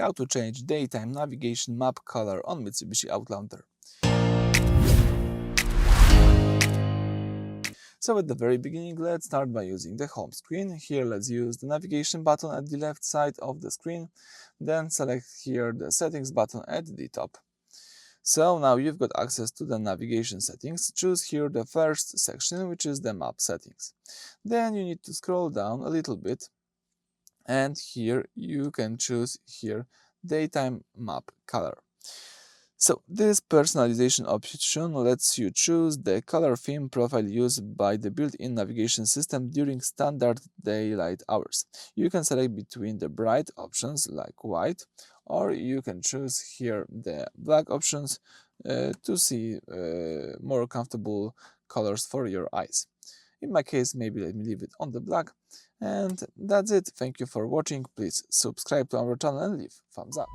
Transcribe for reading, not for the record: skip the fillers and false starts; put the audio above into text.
how to change daytime navigation map color on Mitsubishi Outlander. So at the very beginning, let's start by using the home screen. Here let's use the navigation button at the left side of the screen, then select here the settings button at the top. So now you've got access to the navigation settings. Choose here the first section, which is the map settings. Then you need to scroll down a little bit, and here you can choose here daytime map color. So this personalization option lets you choose the color theme profile used by the built-in navigation system during standard daylight hours. You can select between the bright options like white, or you can choose here the black options to see more comfortable colors for your eyes. In my case, maybe let me leave it on the black. And that's it. Thank you for watching. Please subscribe to our channel and leave thumbs up.